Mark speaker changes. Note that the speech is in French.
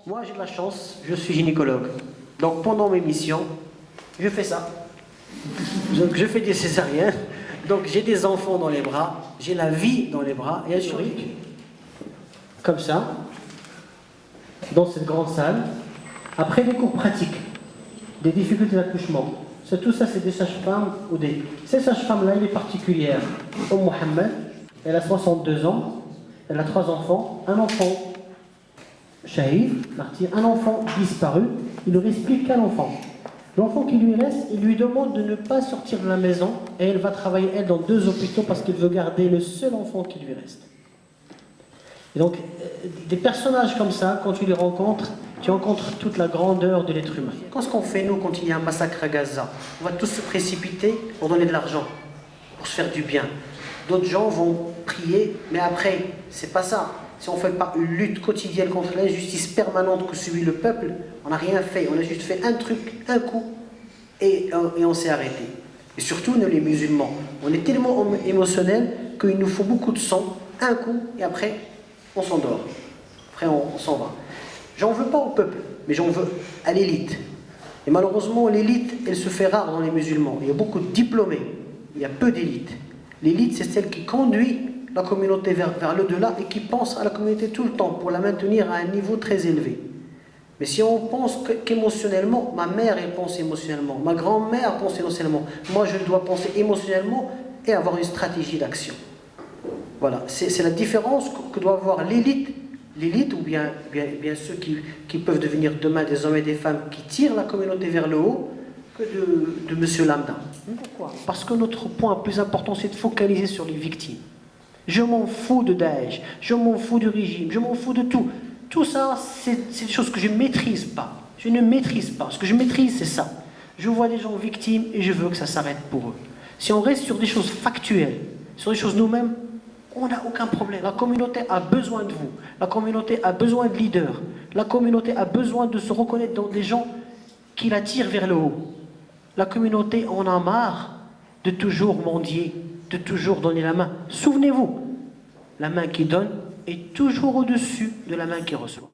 Speaker 1: moi j'ai de la chance, je suis gynécologue. Donc pendant mes missions, je fais ça. Donc je fais des césariennes, donc j'ai des enfants dans les bras, j'ai la vie dans les bras, et à Zurich, comme ça, dans cette grande salle, après des cours pratiques, des difficultés d'accouchement. Tout ça, c'est des sages-femmes ou des... Ces sages-femmes-là, elle est particulière. Mohamed, elle a 62 ans, elle a 3 enfants, un enfant shahid, martyr, un enfant disparu, il ne reste plus qu'un enfant. L'enfant qui lui reste, il lui demande de ne pas sortir de la maison et elle va travailler, elle, dans 2 hôpitaux parce qu'il veut garder le seul enfant qui lui reste. Et donc, des personnages comme ça, quand tu les rencontres, tu rencontres toute la grandeur de l'être humain. Qu'est-ce qu'on fait, nous, quand il y a un massacre à Gaza? On va tous se précipiter pour donner de l'argent, pour se faire du bien. D'autres gens vont prier, mais après, c'est pas ça. Si on ne fait pas une lutte quotidienne contre l'injustice permanente que subit le peuple, on n'a rien fait. On a juste fait un truc, un coup, et on s'est arrêté. Et surtout, nous les musulmans, on est tellement émotionnels qu'il nous faut beaucoup de sang, un coup, et après, on s'endort. Après, on s'en va. J'en veux pas au peuple, mais j'en veux à l'élite. Et malheureusement, l'élite, elle se fait rare dans les musulmans. Il y a beaucoup de diplômés, il y a peu d'élite. L'élite, c'est celle qui conduit la communauté vers le-delà et qui pense à la communauté tout le temps pour la maintenir à un niveau très élevé. Mais si on pense qu'émotionnellement, ma mère, elle pense émotionnellement, ma grand-mère pense émotionnellement, moi, je dois penser émotionnellement et avoir une stratégie d'action. Voilà, c'est la différence que doit avoir l'élite ou bien ceux qui peuvent devenir demain des hommes et des femmes qui tirent la communauté vers le haut que de Monsieur Lambda. Pourquoi? Parce que notre point plus important, c'est de focaliser sur les victimes. Je m'en fous de Daesh, je m'en fous du régime, je m'en fous de tout. Tout ça, c'est des choses que je ne maîtrise pas. Je ne maîtrise pas. Ce que je maîtrise, c'est ça. Je vois des gens victimes et je veux que ça s'arrête pour eux. Si on reste sur des choses factuelles, sur des choses nous-mêmes, on n'a aucun problème. La communauté a besoin de vous. La communauté a besoin de leaders. La communauté a besoin de se reconnaître dans des gens qui la tirent vers le haut. La communauté en a marre de toujours mendier, de toujours donner la main. Souvenez-vous, la main qui donne est toujours au-dessus de la main qui reçoit.